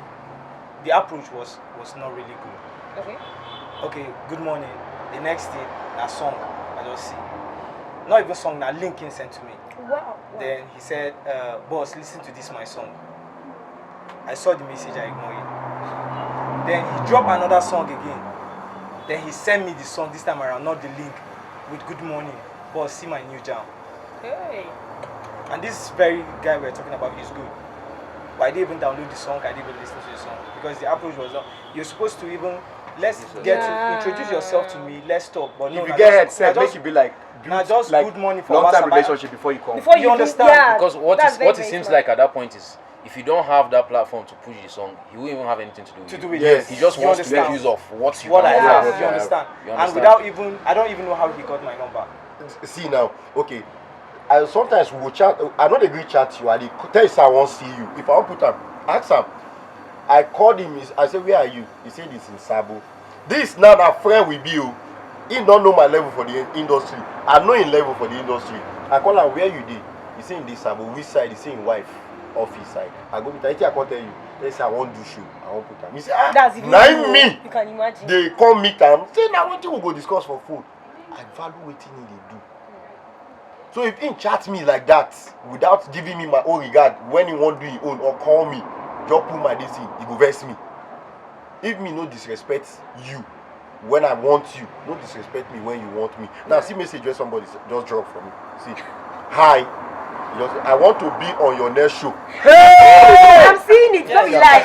the approach was not really good. Okay, good morning. The next day, a song I just see. Not even song, a link he sent to me. Wow. Then he said, boss, listen to this my song. I saw the message, I ignored it. Then he dropped another song again. Then he sent me the song this time around, not the link, with good morning. Boss, see my new jam. Hey. And this very guy we're talking about is good. But I didn't even download the song, I didn't even listen to the song. Because the approach was not, you're supposed to even, let's get to introduce yourself to me, let's talk. But no, if you get headset, make you be like, now just like good morning for long-term WhatsApp. relationship before you come. Before you understand? Yeah, because what it seems like at that point is if you don't have that platform to push the song, he won't even have anything to do with it. Yes. He just You wants to understand? make use of what you I have. have. You understand? You And understand? without even, I don't even know how he got my number. See now, okay. I sometimes we will chat. I know they agree chat you. I dey tell you say I want see you. If I want put up, ask him. I called him. I said, where are you? He said he's in Sabo. This now a friend with you. He don't know my level for the industry. I know his level for the industry. I call him, where you did? He say in this Sabo. Which side? He say in wife office side. I go meet him. I can't tell you. They say I won't do show. I won't put him. He say, That's nine me. You can imagine. They come meet him. Say now what you will go discuss for phone. I value what they do. So if he chat me like that without giving me my own regard when he won't do his own or call me, just put my this in, he go vex me. If me no disrespect you when I want you, no disrespect me when you want me. Now see message where somebody just drop for me. See, hi. I want to be on your next show. Hey! I'm seeing it. Don't be like.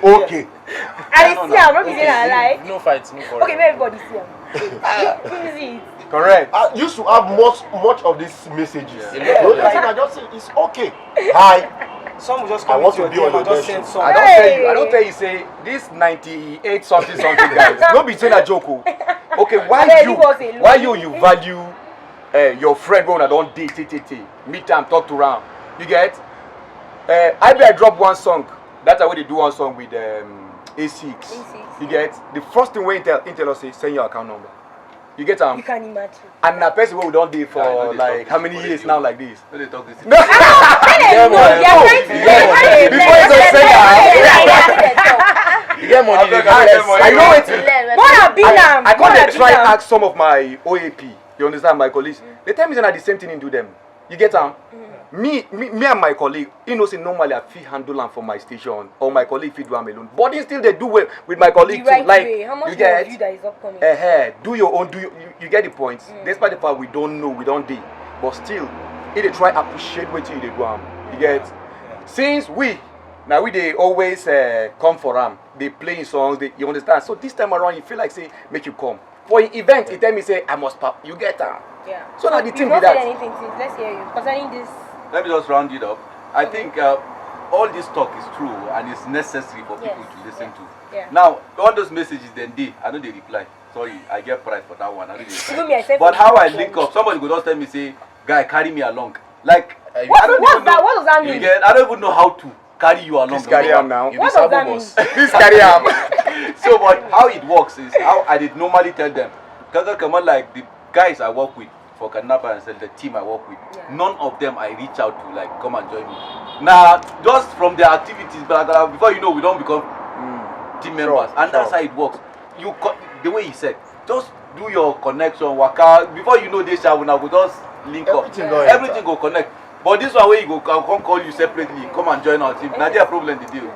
Okay. I see him. Don't be saying I lie. No fights, no quarrel. Okay, everybody see him. See it. Correct. I used to have much of these messages. Yeah. I just say it's okay. Hi. Some will just I come want into to your be on DM your and just next send show. some. I don't tell you, say this 98 something guys. Don't be saying a joke. Okay, why you value your friend when I don't date, meet and talk to round. You get? I drop one song. That's how they do one song with A6. You get? The first thing we tell us is send your account number. You get You can imagine. And a person we don't date for like how many years now like this? No, they talk this. No. Before you don't say that. You get money. I know it. I can't try ask some of my OAP. You understand, my colleagues? They tell me that the same thing in do them. You get them? Me and my colleague, you know, say normally I feel handle them for my station or my colleague feed them alone. But still they do well with my colleague right too. Like way. How much you get you that is upcoming? do your own. You get the point? Despite the fact we don't know, we don't do, but still, if they try appreciate what you do, you get. Since we they always come for them. They playing songs. You understand? So this time around, you feel like say make you come. For an event, he tell me say I must pop. You get that? Yeah. So now the thing be be that. that. Anything, let's hear you. Concerning this. Let me just round it up. I think all this talk is true and it's necessary for people to listen to. Yeah. Now, all those messages I know they reply. Sorry, I get pride for that one. I know they reply. Me, But how I link up, somebody could just tell me, say, guy, carry me along. Like, what does that mean? I don't even know how to carry you along. Please carry him now. What does that mean? Please carry him. So, but how it works is how I did normally tell them. Kaka come on, like the guys I work with for Kidnapper and the team I work with, none of them I reach out to like come and join me. Now, just from their activities, but before you know, we don't become team members, and that's how it works. The way he said, just do your connection, work out. Before you know, they shall now go just link up. Everything go connect. But this one way you go, I'll come call you separately, come and join our team. Now their problem the deal.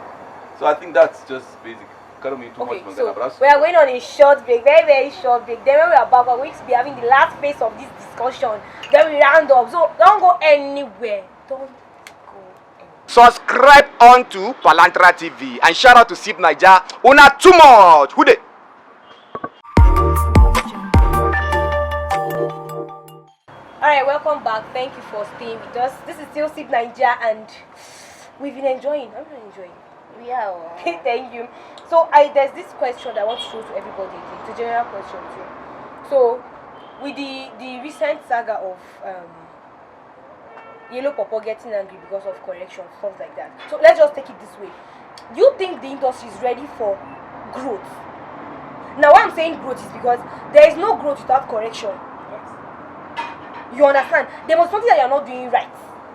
So I think that's just basic. Can't mean too much. So we are going on a short break, very very short break. Then when we are back, we're going to be having the last phase of this discussion. Then we round up. So don't go anywhere. Don't go anywhere. Subscribe on to Palantra TV and shout out to Sip Naija. Una too much. Who they? Alright, welcome back. Thank you for staying with us. This is still Sip Naija and we've been enjoying. I'm really enjoying. Yeah. Thank you. So there's this question that I want to throw to everybody. It's a general question too. So with the recent saga of Yellow Popo getting angry because of correction, stuff like that. So let's just take it this way. Do you think the industry is ready for growth? Now why I'm saying growth is because there is no growth without correction. You understand? There was something that you're not doing right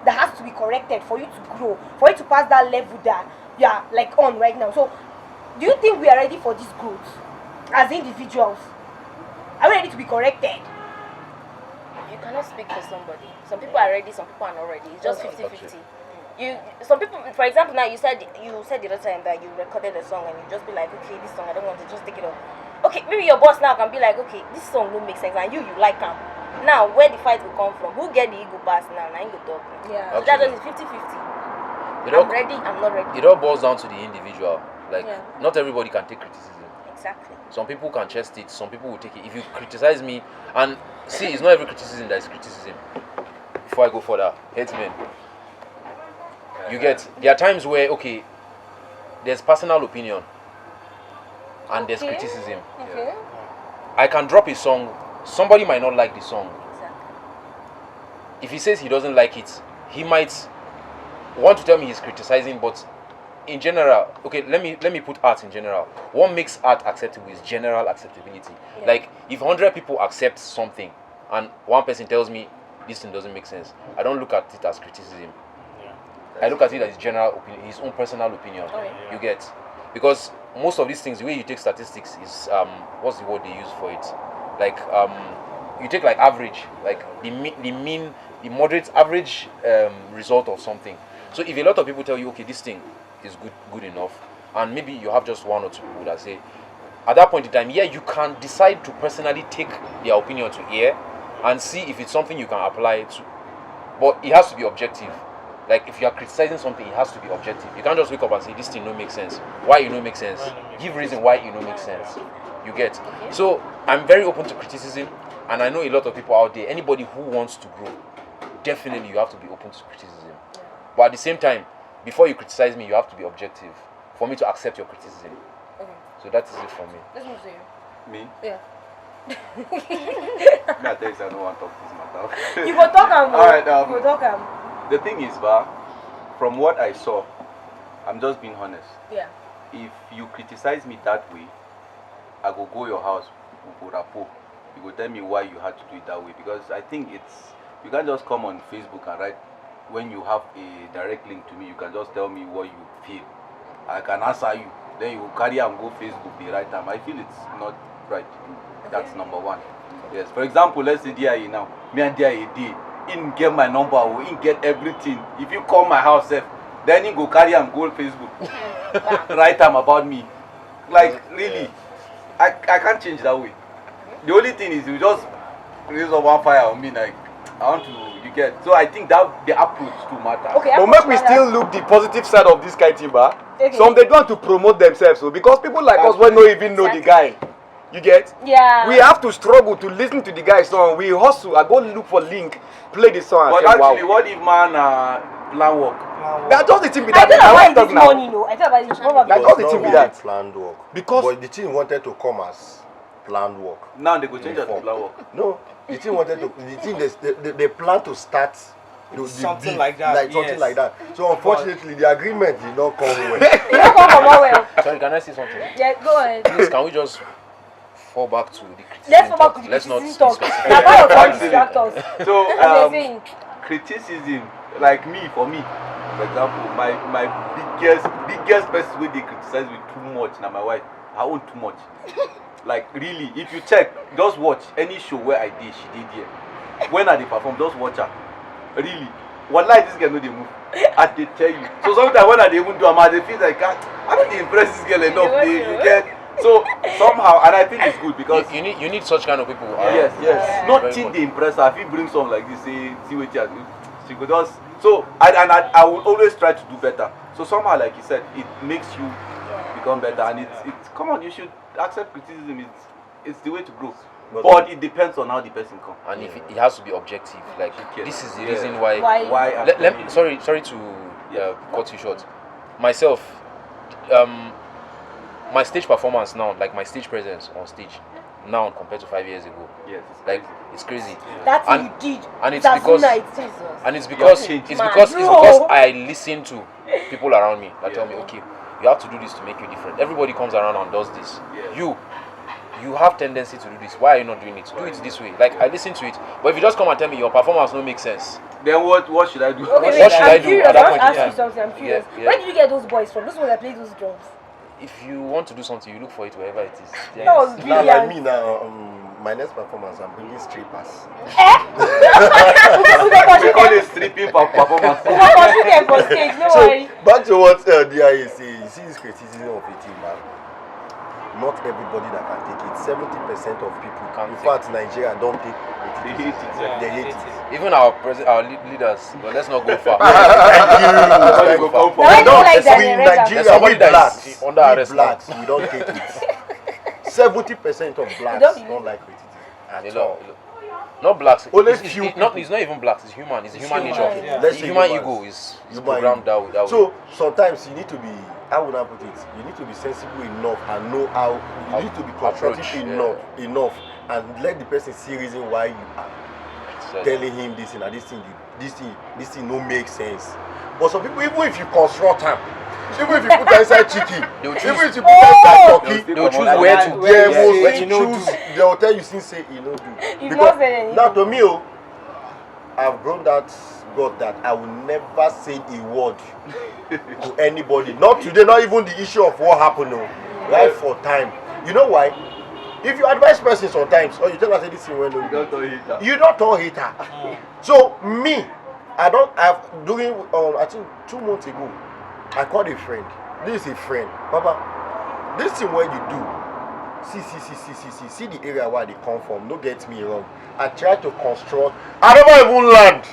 that has to be corrected for you to grow, for you to pass that level that you are like on right now. So do you think we are ready for this growth as individuals? Are we ready to be corrected? You cannot speak for somebody. Some people are ready, some people are not ready. It's just 50-50. Some people, for example, now you said the other time that you recorded a song and you just be like, okay, this song I don't want to just take it off. Okay, maybe your boss now can be like, okay, this song don't make sense and you like him. Now where the fight will come from? Who get the ego pass now? Now you go talk. Yeah. So that is 50-50. I'm ready, I'm not ready. It all boils down to the individual. Like, not everybody can take criticism. Exactly. Some people can chest it, some people will take it. If you criticize me, and see, it's not every criticism that is criticism. Before I go further, hate men. You get, there are times where, okay, there's personal opinion and there's criticism. Okay. I can drop a song, somebody might not like the song. Exactly. If he says he doesn't like it, he might want to tell me he's criticizing, but in general, okay, let me put art in general. What makes art acceptable is general acceptability. Yeah. Like if 100 people accept something and one person tells me this thing doesn't make sense, I don't look at it as criticism. I look at it as his general opinion, his own personal opinion. You get, because most of these things, the way you take statistics is what's the word they use for it? Like you take like average, like the mean, the moderate average result of something. So if a lot of people tell you, okay, this thing is good enough, and maybe you have just one or two people that say, at that point in time, yeah, you can decide to personally take their opinion to ear and see if it's something you can apply to, but it has to be objective. Like if you are criticizing something, it has to be objective. You can't just wake up and say this thing don't make sense. Why it don't make sense? Give reason why it don't make sense. You get. So I'm very open to criticism, and I know a lot of people out there. Anybody who wants to grow, definitely you have to be open to criticism. But at the same time, before you criticize me, you have to be objective for me to accept your criticism. Okay. So that is it for me. Let's move to you. Me? Yeah. Me, I tell you, I don't want to talk this matter. You go talk am. Alright, You go talk am. the thing is, from what I saw, I'm just being honest. Yeah. If you criticize me that way, I go your house, we go rapport. You go tell me why you had to do it that way, because I think you can't just come on Facebook and write. When you have a direct link to me, you can just tell me what you feel. I can answer you. Then you carry and go Facebook the right time. I feel it's not right. That's number one. Yes. For example, let's say D.I.A now. Me and D.I.A day. In get my number, or in get everything. If you call my house, then you go carry and go Facebook. Right time about me. Like really, I can't change that way. The only thing is you just raise up one fire on me, like I want to. You get. So I think that the approach to matter. Okay. But make we still look the positive side of this guy timber. Okay. Some they want to promote themselves, so because people like us will not even know the guy. You get? Yeah. We have to struggle to listen to the guy's song. We hustle. I go look for link, play the song. But and say, actually, wow. what if man plan work? That's just the thing with I that. tell her why want to this talk now. money, no. I tell her why this money. That's just the thing with that. Planned work. Because but the team wanted to come as planned work. Now they go change it to plan work. No, the team wanted to. The team they plan to start. Something like that, something yes. like that. So unfortunately, the agreement did not come well. You don't come from well. Sorry, can I say something? Yeah, go ahead. Please, can we just fall back to the criticism? Let's fall back to the Let's not criticism talk. specific. Now, why you distract us? So As they're saying. criticism, like for me, for example, my biggest person where they criticize me too much now my wife. I own too much. Like really, if you check, just watch any show where I did, she did here. When I did perform, just watch her. Really. One like this girl know they move. I they tell you. So sometimes when I they even do a they feel like I don't impress this girl enough. You get. So somehow, and I think it's good because you need such kind of people. Yes. Yeah. Nothing they impress her. If you bring something like this, say see what you do, she could just. So I will always try to do better. So somehow, like you said, it makes you become better, and it's come on, you should accept criticism. It's the way to grow. But it depends on how the person comes. And if it has to be objective, like this is the reason why. Why? Sorry to cut you short. Myself, my stage performance now, like my stage presence on stage now compared to 5 years ago. Yes, it's crazy. That's and, what you did. and it's because I listen to people around me that tell me, okay, you have to do this to make you different. Everybody comes around and does this. Yeah. You have tendency to do this. Why are you not doing it? Do it this way. Like I listen to it, but if you just come and tell me your performance don't make sense, then what should I do? Okay, what should I do curious. at that I point want in to ask time? you something. I'm curious. Yeah. Where did you get those boys from? Those ones that play those drums. If you want to do something, you look for it wherever it is. No, Now, brilliant. like me now, my next performance, I'm bringing strippers. We call it stripping performance. For stage, no worry. Back to what D.I.A say, you see this criticism of a team, man. Not everybody that can take it. 70% of people can. In fact, Nigeria don't take it. They hate it. They hate it. Even our leaders, but let's not go far. Thank you. Go for Now, it. don't like that, We in Rebecca. Nigeria, Somebody we that blacks, is under we arrest blacks, we don't take it. 70% of blacks don't like criticism at all. Not blacks. Only It's not even blacks. It's human. It's human nature. Yeah. Let's The say human humans. ego is Human programmed ego. that way. So sometimes you need to be, how would I put it? You need to be sensible enough and know how. You need to be constructive Approach, enough, and let the person see reason why you are telling him this and this thing no make sense. But some people, even if you construct him, Even if you put inside chicken, They'll even choose- if you put inside turkey, They'll choose Like where that, to. where they you say will you no choose. do. They will tell you since say you no do. You've not said anything. Now to me, oh, I've grown that God that I will never say a word to anybody. Not today, not even the issue of what happened. No, right for time. You know why? If you advise person sometimes, or you tell us this thing when You don't turn hater. you don't turn hater. So me, I've during I think 2 months ago, I called a friend. This is a friend. Baba, this thing where you do, see the area where they come from. Don't get me wrong. I try to construct. I never even land.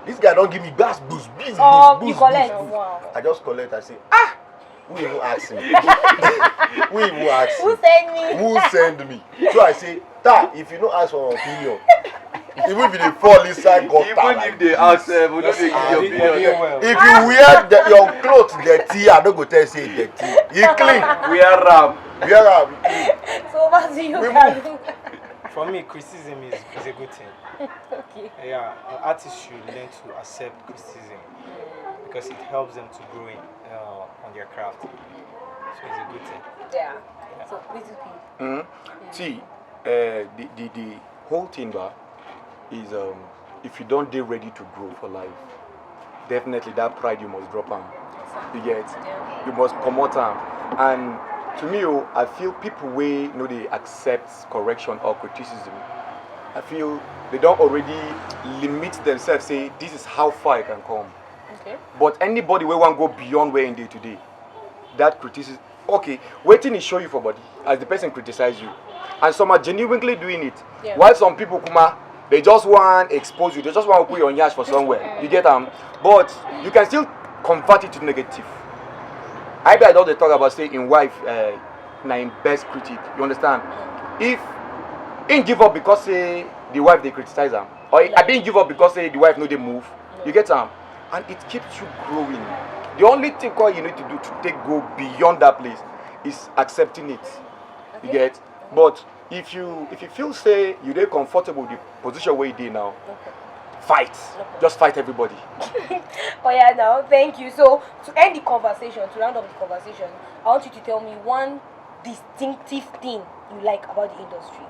This guy don't give me gas boost, You collect. Wow. I just collect. I say, who even asked me? Who even asked Who me? sent me? Who send me? So I say, if you don't ask for an opinion, even if they fall inside gutter, Even like if they ask, we don't give your opinion. Well. if you wear your clothes dirty, I don't go tell you say dirty. You clean. We are ram. Wear am, you clean. So over to you, We Garu. For me, criticism is a good thing. Okay. Yeah, artists should learn to accept criticism because it helps them to grow on their craft. So it's a good thing. Yeah. So this is P. See, the whole thing is if you don't get ready to grow for life, definitely that pride you must drop on. You get, you must promote them. And to me, I feel people they accept correction or criticism. I feel they don't already limit themselves. Say this is how far I can come. Okay. But anybody will want to go beyond where in day today. That criticism, okay, waiting is show you for body as the person criticize you, and some are genuinely doing it. Yeah. While some people they just want to expose you, they just want to put you on yash for somewhere. You get but you can still convert it to negative. I don't they talk about say in wife in best critic. You understand? If in give up because say the wife they criticize them, or I didn't give up because say the wife no they move. You get and it keeps you growing. The only thing you need to do to go beyond that place is accepting it. You get? But if you feel say you're comfortable with the position where you did now, fight. Just fight everybody. Oh yeah, now thank you. So to end the conversation, to round up the conversation, I want you to tell me one distinctive thing you like about the industry.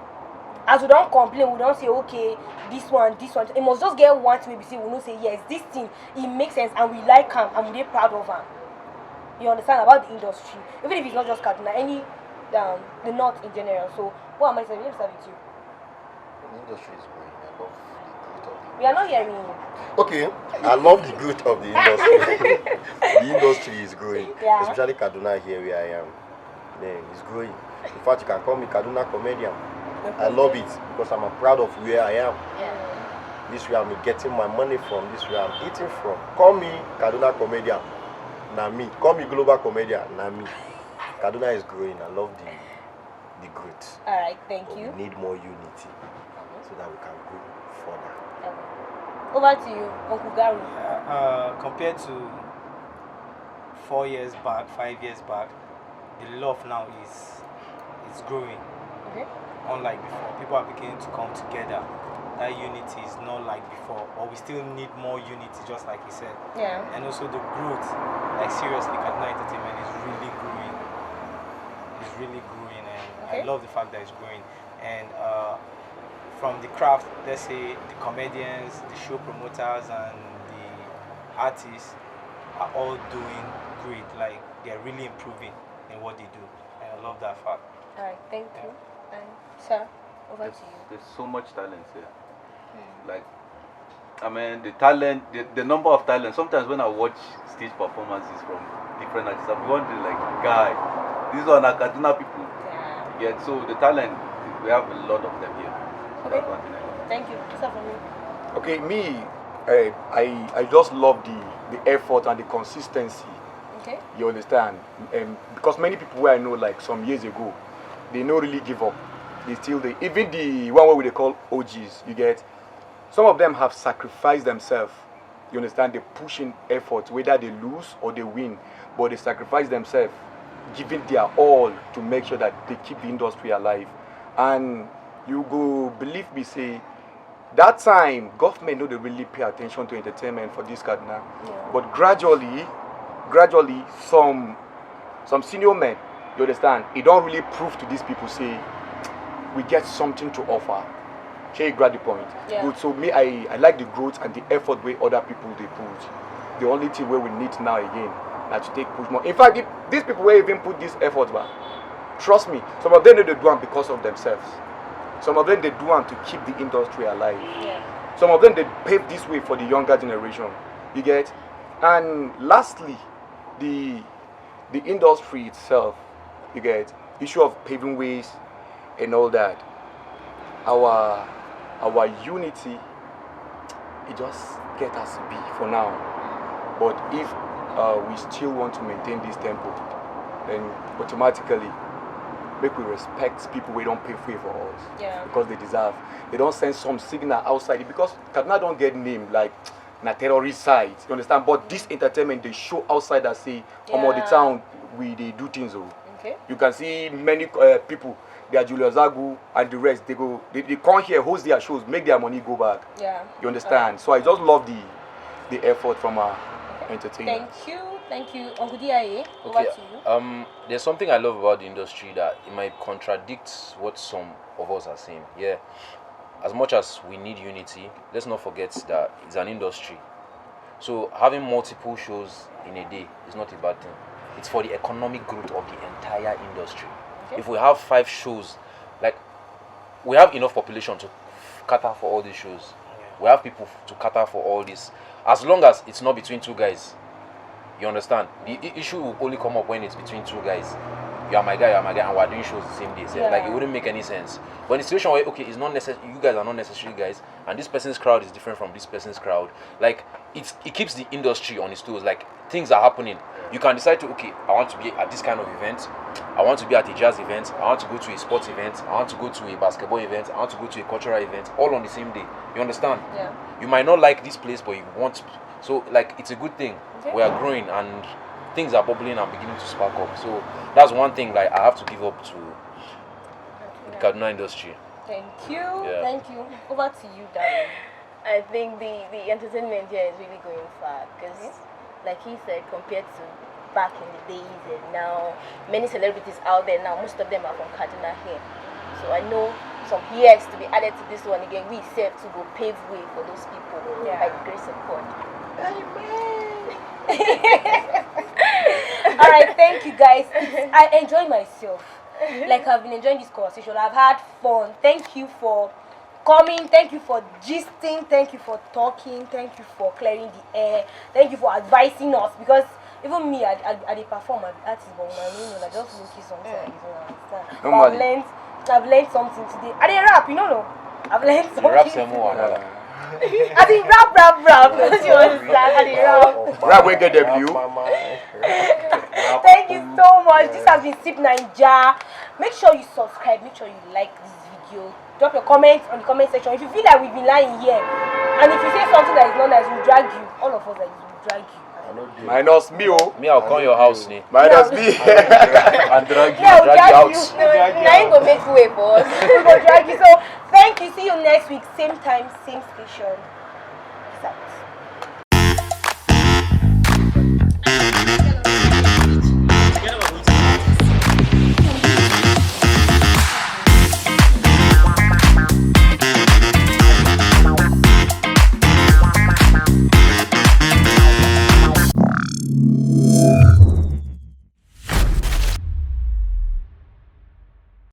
As we don't complain, we don't say okay, this one. It must just get one thing we say we don't say yes, this thing it makes sense and we like him and we're proud of him. You understand about the industry, even if it's not just Kaduna, any the north in general. So what am I saying? Let me start with you. The industry is growing. I love the growth of We are not hearing you. Okay, I love the growth of the industry. The industry is growing, Yeah. especially Kaduna here where I am. Man, it's growing. In fact, you can call me Kaduna comedian. I love it because I'm proud of where I am. This way I'm getting my money from. This way I'm eating from. Call me Kaduna comedian, na me. Call me global comedian, na me. Kaduna is growing. I love the growth. All right, thank But you. we need more unity so that we can go further. Over to you, Uncle Garu. Compared to 4 years back, 5 years back, the love now is growing. Okay. Unlike before, people are beginning to come together. That unity is not like before, but we still need more unity, just like he said. Yeah. And also the growth, like seriously, Kaduna Entertainment is really growing. It's really growing, and I love the fact that it's growing. And from the craft, let's say the comedians, the show promoters, and the artists are all doing great. Like they're really improving in what they do, and I love that fact. All right, thank you. And sir, over to you. There's so much talent here. Like, I mean, the talent, the number of talent. Sometimes when I watch stage performances from different artists, I'm wondering, like, guy, these are Kaduna people. Yeah. So the talent, we have a lot of them here. So that's one thing I love. Thank you. Sir, for me. Okay, me, I just love the effort and the consistency. Okay. You understand? Because many people where I know, like some years ago, they don't really give up. Even the one where they call OGs, you get, some of them have sacrificed themselves. You understand? They push in effort, whether they lose or they win, but they sacrifice themselves, giving their all to make sure that they keep the industry alive. And you go believe me, say that time government know they really pay attention to entertainment for this Kaduna, but gradually gradually some senior men, you understand, it don't really prove to these people say we get something to offer. She grab the point. Yeah. Good. So me, I like the growth and the effort where other people they put. The only thing where we need now again now to take push more. In fact, if these people will even put this effort back, trust me, some of them they do them because of themselves. Some of them they do them to keep the industry alive. Yeah. Some of them they pave this way for the younger generation. You get? And lastly, the industry itself, you get, issue of paving ways and all that. Our unity, it just get us to be for now. But if we still want to maintain this tempo, then automatically make we respect people who don't pay free for us. Yeah. Because they deserve. They don't send some signal outside it because Kaduna don't get named like na terrorist site. You understand? But this entertainment they show outside that say all the town we they do things. Okay. You can see many people. They are Julius Zagu and the rest. They come here, host their shows, make their money go back. Yeah. You understand? So I just love the effort from our entertainers. Thank you, Uncle D.I.A. Over to you. There's something I love about the industry that it might contradict what some of us are saying. Yeah, as much as we need unity, let's not forget that it's an industry. So having multiple shows in a day is not a bad thing. It's for the economic growth of the entire industry. Okay. If we have 5 shows, like we have enough population to cater for all these shows. We have people to cater for all this. As long as it's not between 2 guys, you understand? The issue will only come up when it's between 2 guys. You are my guy, and we're doing shows the same day. So like it wouldn't make any sense. But in a situation where it's not necessary, you guys are not necessarily guys, and this person's crowd is different from this person's crowd. Like it keeps the industry on its toes. Like things are happening. You can decide to I want to be at this kind of event. I want to be at a jazz event. I want to go to a sports event. I want to go to a basketball event. I want to go to a cultural event. All on the same day. You understand? Yeah. You might not like this place, but you want. So like it's a good thing. Okay. We are growing and things are bubbling and beginning to spark up. So that's one thing like I have to give up to the Kaduna industry. Thank you. Yeah. Thank you. Over to you, Darren. I think the entertainment here is really going far because, like he said, compared to back in the days and now, many celebrities out there now, most of them are from Kaduna here. So I know some years to be added to this one again. We serve to go pave way for those people by the grace of God. All right, thank you guys. I enjoy myself. Like I've been enjoying this conversation. I've had fun. Thank you for coming. Thank you for gisting. Thank you for talking. Thank you for clearing the air. Thank you for advising us because even me, I perform at the artist, but I just look at something. I've learned something today. I didn't rap, no. I've learned something. Rap some more. I did rap. Don't you understand? I did rap. Rap will get the view. Thank you so much. This has been Sip Naija. Make sure you subscribe. Make sure you like this video. Drop your comments on the comment section. If you feel like we've been lying here, and if you say something that is not nice, we'll drag you. All of us will drag you. Minus me, I'll call your house, ne? Minus me. And drag you out. Now you go make way for us. We will drag you. So thank you. See you next week. Same time, same station.